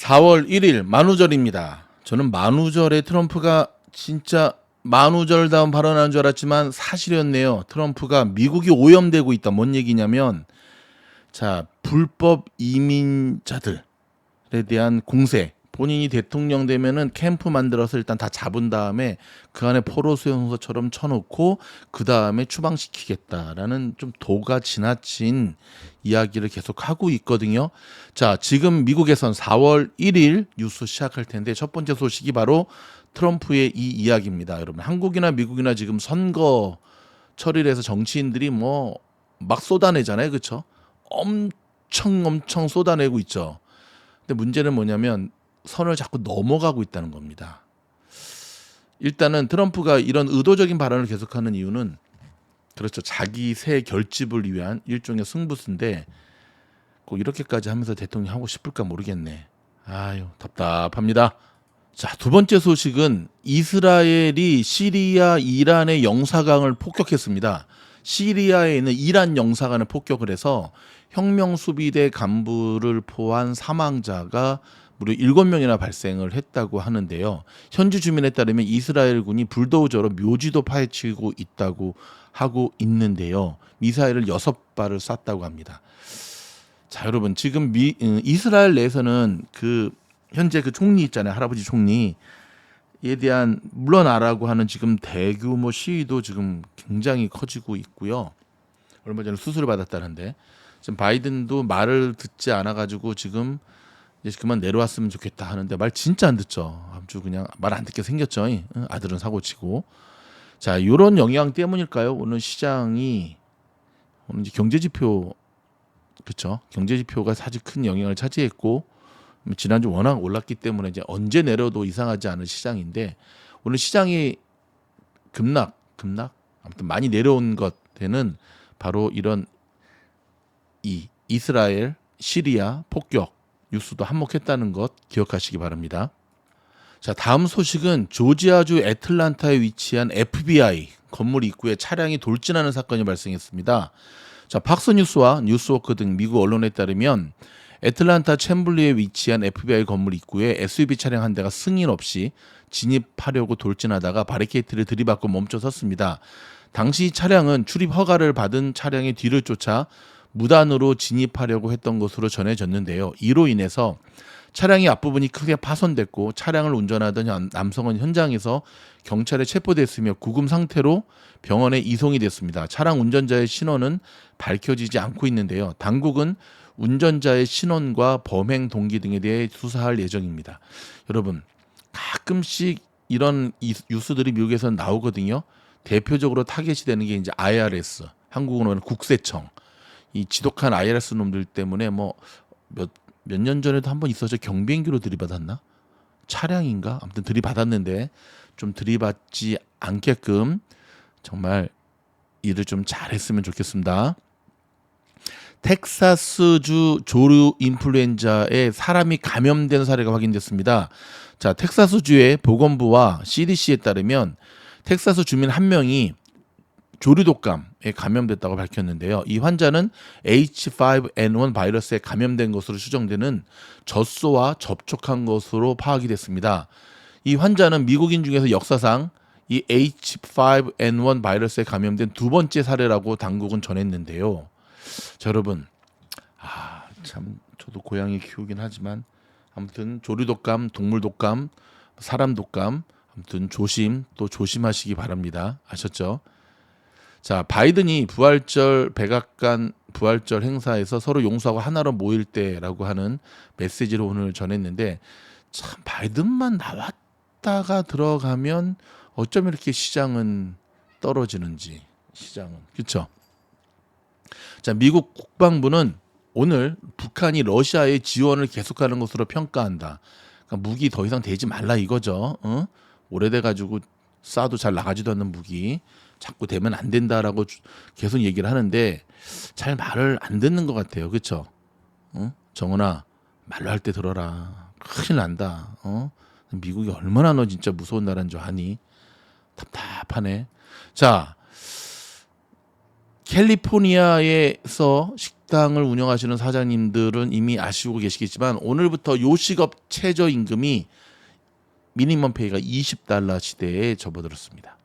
4월 1일 만우절입니다. 저는 만우절에 트럼프가 진짜 만우절다운 발언한 줄 알았지만 사실이었네요. 트럼프가 미국이 오염되고 있다. 뭔 얘기냐면 불법 이민자들에 대한 공세. 본인이 대통령 되면은 캠프 만들어서 일단 다 잡은 다음에 그 안에 포로 수용소처럼 쳐놓고 그 다음에 추방시키겠다라는 좀 도가 지나친 이야기를 계속 하고 있거든요. 지금 미국에선 4월 1일 뉴스 시작할 텐데 첫 번째 소식이 바로 트럼프의 이 이야기입니다. 여러분, 한국이나 미국이나 지금 선거 처리를 해서 정치인들이 뭐 막 쏟아내잖아요. 그렇죠? 엄청 쏟아내고 있죠. 근데 문제는 뭐냐면 선을 자꾸 넘어가고 있다는 겁니다. 일단은 트럼프가 이런 의도적인 발언을 계속하는 이유는 그렇죠. 자기 새 결집을 위한 일종의 승부수인데 꼭 이렇게까지 하면서 대통령 하고 싶을까 모르겠네. 아유, 답답합니다. 두 번째 소식은 이스라엘이 시리아, 이란의 영사관을 폭격했습니다. 시리아에 있는 이란 영사관을 폭격을 해서 혁명수비대 간부를 포함한 사망자가 무려 7명이나 발생을 했다고 하는데요. 현지 주민에 따르면 이스라엘군이 불도저로 묘지도 파헤치고 있다고 하고 있는데요. 미사일을 6발을 쐈다고 합니다. 여러분, 지금 이스라엘 내에서는 현재 총리 있잖아요. 할아버지 총리에 대한 물러나라고 하는 지금 대규모 시위도 지금 굉장히 커지고 있고요. 얼마 전에 수술을 받았다는데 지금 바이든도 말을 듣지 않아가지고 지금 이제 그만 내려왔으면 좋겠다 하는데 말 진짜 안 듣죠. 아주 그냥 말 안 듣게 생겼죠. 아들은 사고치고. 이런 영향 때문일까요? 오늘 시장이 오늘 이제 경제지표, 그렇죠? 경제지표가 사실 큰 영향을 차지했고 지난주 워낙 올랐기 때문에 이제 언제 내려도 이상하지 않은 시장인데 오늘 시장이 급락 아무튼 많이 내려온 것에는 바로 이런 이스라엘 시리아 폭격 뉴스도 한몫했다는 것 기억하시기 바랍니다. 다음 소식은 조지아주 애틀란타에 위치한 FBI 건물 입구에 차량이 돌진하는 사건이 발생했습니다. 팍스뉴스와 뉴스워크 등 미국 언론에 따르면 애틀란타 챔블리에 위치한 FBI 건물 입구에 SUV 차량 한 대가 승인 없이 진입하려고 돌진하다가 바리케이트를 들이받고 멈춰섰습니다. 당시 차량은 출입 허가를 받은 차량의 뒤를 쫓아 무단으로 진입하려고 했던 것으로 전해졌는데요. 이로 인해서 차량의 앞부분이 크게 파손됐고 차량을 운전하던 남성은 현장에서 경찰에 체포됐으며 구금 상태로 병원에 이송이 됐습니다. 차량 운전자의 신원은 밝혀지지 않고 있는데요. 당국은 운전자의 신원과 범행 동기 등에 대해 수사할 예정입니다. 여러분, 가끔씩 이런 뉴스들이 미국에서 나오거든요. 대표적으로 타겟이 되는 게 이제 IRS, 한국어로는 국세청. 이 지독한 IRS 놈들 때문에 몇 년 전에도 한번 있었죠. 경비행기로 들이받았나? 차량인가? 아무튼 들이받았는데 좀 들이받지 않게끔 정말 일을 좀 잘했으면 좋겠습니다. 텍사스주 조류 인플루엔자에 사람이 감염된 사례가 확인됐습니다. 텍사스주의 보건부와 CDC에 따르면 텍사스 주민 한 명이 조류독감에 감염됐다고 밝혔는데요. 이 환자는 H5N1 바이러스에 감염된 것으로 추정되는 젖소와 접촉한 것으로 파악이 됐습니다. 이 환자는 미국인 중에서 역사상 이 H5N1 바이러스에 감염된 두 번째 사례라고 당국은 전했는데요. 여러분, 참 저도 고양이 키우긴 하지만 아무튼 조류독감, 동물독감, 사람독감 아무튼 조심하시기 바랍니다. 아셨죠? 바이든이 백악관 부활절 행사에서 서로 용서하고 하나로 모일 때라고 하는 메시지를 오늘 전했는데 참 바이든만 나왔다가 들어가면 어쩜 이렇게 시장은 떨어지는지 그렇죠? 미국 국방부는 오늘 북한이 러시아의 지원을 계속하는 것으로 평가한다. 그러니까 무기 더 이상 대지 말라 이거죠. 오래돼가지고 쏴도 잘 나가지도 않는 무기 자꾸 대면 안 된다라고 계속 얘기를 하는데 잘 말을 안 듣는 것 같아요. 그렇죠? 정은아, 말로 할 때 들어라. 큰일 난다. 미국이 얼마나 너 진짜 무서운 나라인 줄 아니? 답답하네. 캘리포니아에서 식당을 운영하시는 사장님들은 이미 아시고 계시겠지만 오늘부터 요식업 최저임금이 미니멈 페이가 $20 시대에 접어들었습니다.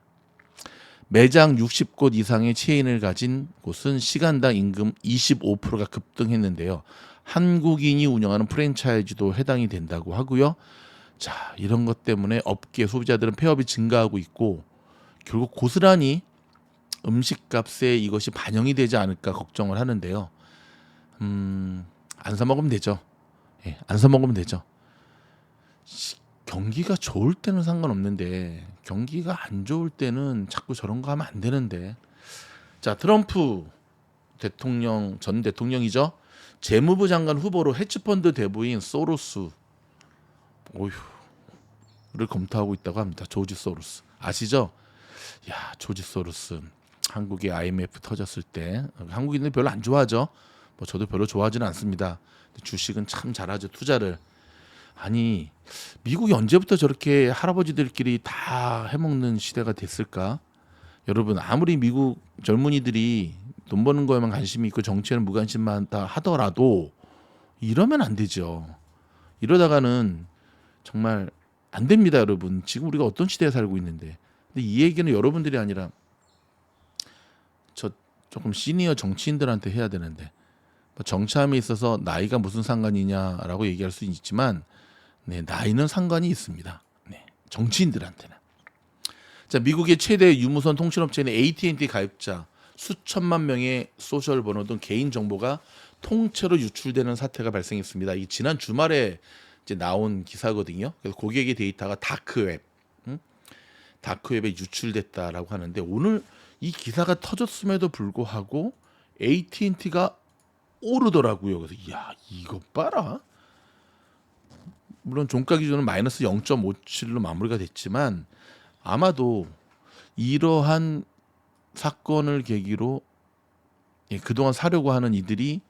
매장 60곳 이상의 체인을 가진 곳은 시간당 임금 25%가 급등했는데요. 한국인이 운영하는 프랜차이즈도 해당이 된다고 하고요. 자, 이런 것 때문에 업계 소비자들은 폐업이 증가하고 있고 결국 고스란히 음식값에 이것이 반영이 되지 않을까 걱정을 하는데요. 안 사 먹으면 되죠. 예, 안 사 먹으면 되죠. 경기가 좋을 때는 상관없는데 경기가 안 좋을 때는 자꾸 저런 거 하면 안 되는데. 자, 트럼프 대통령 전 대통령이죠. 재무부 장관 후보로 헤지펀드 대부인 소로스 를 검토하고 있다고 합니다. 조지 소로스 아시죠? 야, 조지 소로스 한국의 IMF 터졌을 때 한국인들 별로 안 좋아하죠. 뭐 저도 별로 좋아하지는 않습니다. 주식은 참 잘하죠. 투자를. 아니, 미국이 언제부터 저렇게 할아버지들끼리 다 해먹는 시대가 됐을까? 여러분, 아무리 미국 젊은이들이 돈 버는 거에만 관심이 있고 정치에는 무관심하다 하더라도 이러면 안 되죠. 이러다가는 정말 안 됩니다, 여러분. 지금 우리가 어떤 시대에 살고 있는데. 근데 이 얘기는 여러분들이 아니라 저 조금 시니어 정치인들한테 해야 되는데, 정치함에 있어서 나이가 무슨 상관이냐라고 얘기할 수 있지만, 네, 나이는 상관이 있습니다. 네, 정치인들한테는. 자, 미국의 최대 유무선 통신업체인 AT&T 가입자 수천만 명의 소셜 번호 등 개인 정보가 통째로 유출되는 사태가 발생했습니다. 이게 지난 주말에 이제 나온 기사거든요. 그래서 고객의 데이터가 다크웹에 유출됐다라고 하는데 오늘 이 기사가 터졌음에도 불구하고 AT&T가 오르더라고요. 그래서 야, 이거 봐라. 물론 종가 기준은 마이너스 0.57로 마무리가 됐지만 아마도 이러한 사건을 계기로 그동안 사려고 하는 이들이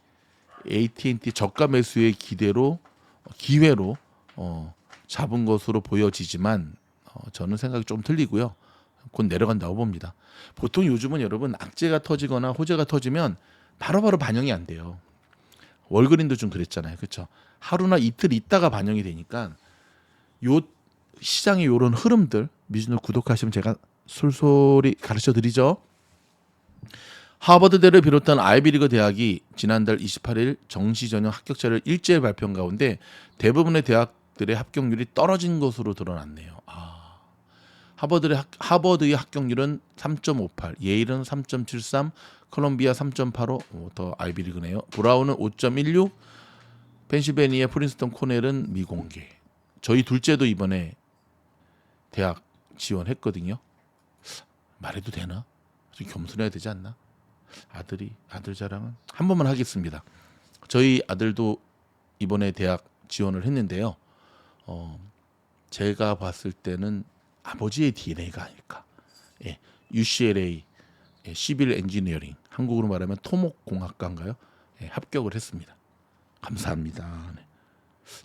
AT&T 저가 매수의 기회로 잡은 것으로 보여지지만 저는 생각이 좀 틀리고요. 곧 내려간다고 봅니다. 보통 요즘은 여러분 악재가 터지거나 호재가 터지면 바로바로 반영이 안 돼요. 월그린도 좀 그랬잖아요. 그렇죠? 하루나 이틀 있다가 반영이 되니까 요 시장의 이런 흐름들 미주노 구독하시면 제가 솔솔이 가르쳐 드리죠. 하버드대를 비롯한 아이비리그 대학이 지난달 28일 정시 전형 합격자를 일제히 발표한 가운데 대부분의 대학들의 합격률이 떨어진 것으로 드러났네요. 하버드의 합격률은 3.58, 예일은 3.73, 콜롬비아 3.85, 더 아이비리그네요. 브라운은 5.16, 펜실베니아 프린스턴 코넬은 미공개. 저희 둘째도 이번에 대학 지원했거든요. 말해도 되나? 좀 겸손해야 되지 않나? 아들 자랑은 한 번만 하겠습니다. 저희 아들도 이번에 대학 지원을 했는데요. 제가 봤을 때는 아버지의 DNA가 아닐까. 예, UCLA 시빌 엔지니어링, 한국으로 말하면 토목공학과인가요? 예, 합격을 했습니다. 감사합니다. 네.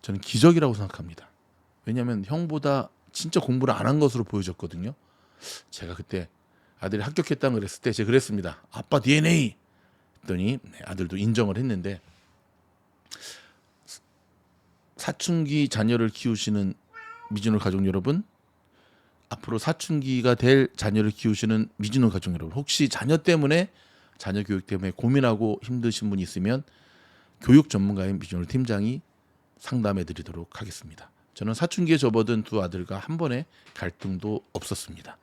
저는 기적이라고 생각합니다. 왜냐하면 형보다 진짜 공부를 안 한 것으로 보여졌거든요. 제가 그때 아들이 합격했다고 그랬을 때 제가 그랬습니다. 아빠 DNA 했더니 아들도 인정을 했는데, 사춘기 자녀를 키우시는 미즈노 가족 여러분, 앞으로 사춘기가 될 자녀를 키우시는 미즈노 가족 여러분, 혹시 자녀 교육 때문에 고민하고 힘드신 분이 있으면 교육 전문가인 미즈노 팀장이 상담해 드리도록 하겠습니다. 저는 사춘기에 접어든 두 아들과 한 번의 갈등도 없었습니다.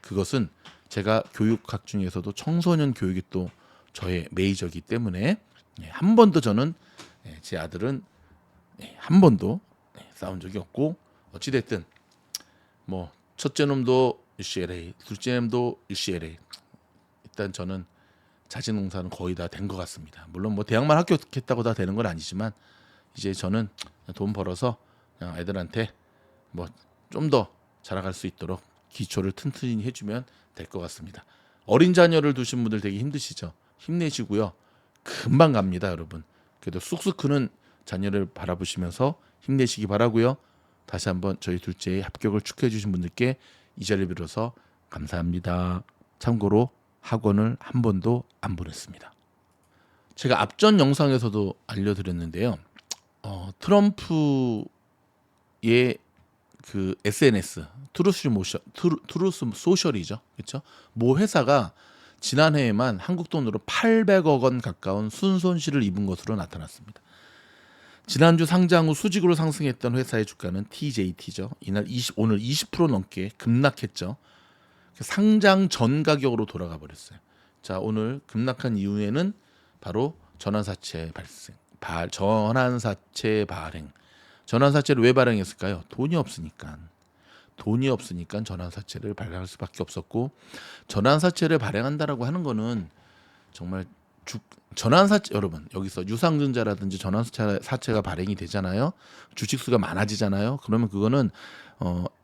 그것은 제가 교육학 중에서도 청소년 교육이 또 저의 메이저이기 때문에 한 번도 저는 제 아들은 한 번도 싸운 적이 없고, 어찌됐든 뭐 첫째 놈도 UCLA, 둘째 놈도 UCLA. 일단 저는 자진농사는 거의 다 된 것 같습니다. 물론 뭐 대학만 합격했다고 다 되는 건 아니지만 이제 저는 돈 벌어서 그냥 애들한테 뭐 좀 더 자라갈 수 있도록 기초를 튼튼히 해주면 될 것 같습니다. 어린 자녀를 두신 분들 되게 힘드시죠? 힘내시고요. 금방 갑니다, 여러분. 그래도 쑥쑥 크는 자녀를 바라보시면서 힘내시기 바라고요. 다시 한번 저희 둘째의 합격을 축하해 주신 분들께 이 자리를 빌어서 감사합니다. 참고로 학원을 한 번도 안 보냈습니다. 제가 앞전 영상에서도 알려드렸는데요. 트럼프의 그 SNS 트루스 소셜이죠, 그렇죠? 모 회사가 지난해에만 한국 돈으로 800억 원 가까운 순손실을 입은 것으로 나타났습니다. 지난주 상장 후 수직으로 상승했던 회사의 주가는 TJT죠. 오늘 20% 넘게 급락했죠. 상장 전 가격으로 돌아가 버렸어요. 자, 오늘 급락한 이후에는 바로 전환사채 발행. 전환사채를 왜 발행했을까요? 돈이 없으니까 전환사채를 발행할 수밖에 없었고, 전환사채를 발행한다라고 하는 거는 정말 전환사채, 여러분 여기서 유상증자라든지 전환사채가 발행이 되잖아요. 주식수가 많아지잖아요. 그러면 그거는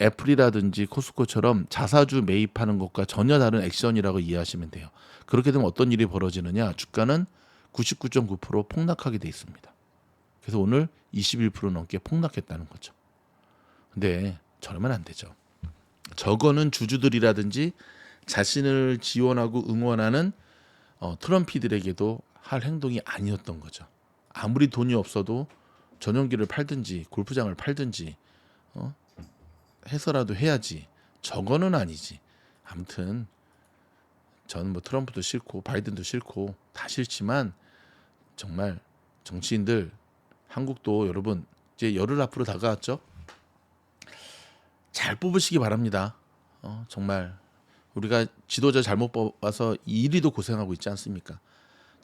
애플이라든지 코스코처럼 자사주 매입하는 것과 전혀 다른 액션이라고 이해하시면 돼요. 그렇게 되면 어떤 일이 벌어지느냐, 주가는 99.9% 폭락하게 돼 있습니다. 그래서 오늘 21% 넘게 폭락했다는 거죠. 근데 저러면 안 되죠. 저거는 주주들이라든지 자신을 지원하고 응원하는 트럼피들에게도 할 행동이 아니었던 거죠. 아무리 돈이 없어도 전용기를 팔든지 골프장을 팔든지 해서라도 해야지. 저거는 아니지. 아무튼 저는 뭐 트럼프도 싫고 바이든도 싫고 다 싫지만, 정말 정치인들, 한국도 여러분 이제 열흘 앞으로 다가왔죠. 잘 뽑으시기 바랍니다. 정말 우리가 지도자 잘못 뽑아서 이리도 고생하고 있지 않습니까?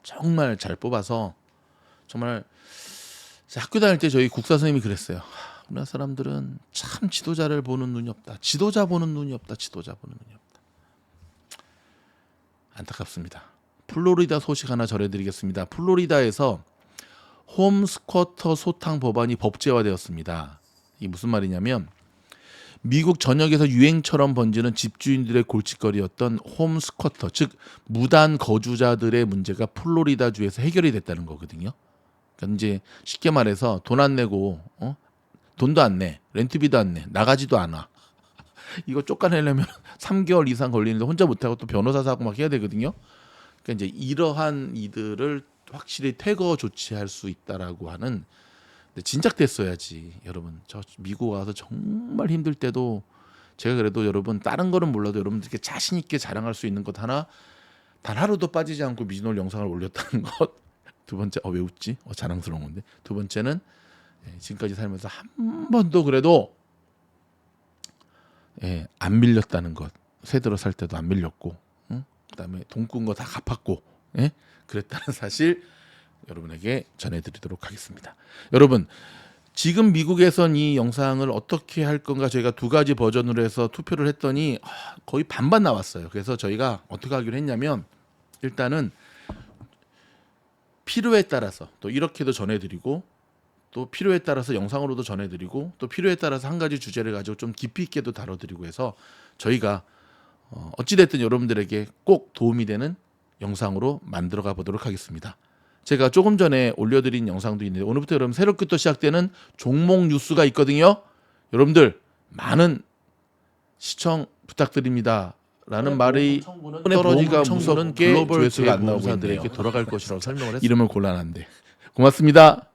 정말 잘 뽑아서, 정말 학교 다닐 때 저희 국사 선생님이 그랬어요. 우리나라 사람들은 참 지도자를 보는 눈이 없다. 지도자 보는 눈이 없다. 안타깝습니다. 플로리다 소식 하나 전해드리겠습니다. 플로리다에서 홈스쿼터 소탕 법안이 법제화되었습니다. 이게 무슨 말이냐면, 미국 전역에서 유행처럼 번지는 집주인들의 골칫거리였던 홈스쿼터, 즉 무단 거주자들의 문제가 플로리다주에서 해결이 됐다는 거거든요. 그러니까 이제 쉽게 말해서 돈 안 내고 돈도 안 내, 렌트비도 안 내, 나가지도 않아. 이거 쫓아내려면 3개월 이상 걸리는데 혼자 못하고 또 변호사 사고 막 해야 되거든요. 그러니까 이제 이러한 이들을 확실히 퇴거 조치할 수 있다라고 하는, 진작됐어야지. 여러분, 저 미국 와서 정말 힘들 때도 제가 그래도 여러분 다른 거는 몰라도 여러분들께 자신 있게 자랑할 수 있는 것 하나, 단 하루도 빠지지 않고 미진올 영상을 올렸다는 것. 두 번째, 왜 웃지? 자랑스러운 건데. 두 번째는 지금까지 살면서 한 번도 그래도 안 밀렸다는 것. 새 들어 살 때도 안 밀렸고, 그다음에 돈 꾼 거 다 갚았고, 그랬다는 사실 여러분에게 전해드리도록 하겠습니다. 여러분, 지금 미국에선 이 영상을 어떻게 할 건가 저희가 두 가지 버전으로 해서 투표를 했더니 거의 반반 나왔어요. 그래서 저희가 어떻게 하기로 했냐면, 일단은 필요에 따라서 또 이렇게도 전해드리고, 또 필요에 따라서 영상으로도 전해드리고, 또 필요에 따라서 한 가지 주제를 가지고 좀 깊이 있게도 다뤄드리고 해서 저희가 어찌됐든 여러분들에게 꼭 도움이 되는 영상으로 만들어가 보도록 하겠습니다. 제가 조금 전에 올려드린 영상도 있는데, 오늘부터 여러분 새롭게 또 시작되는 종목 뉴스가 있거든요. 여러분들 많은 시청 부탁드립니다. 라는 말이 떨어지가 무섭게 글로벌 조회수가 안 나오고 있는데 돌아갈 것이라고 설명을 했습니다. 이름을 곤란한데 고맙습니다.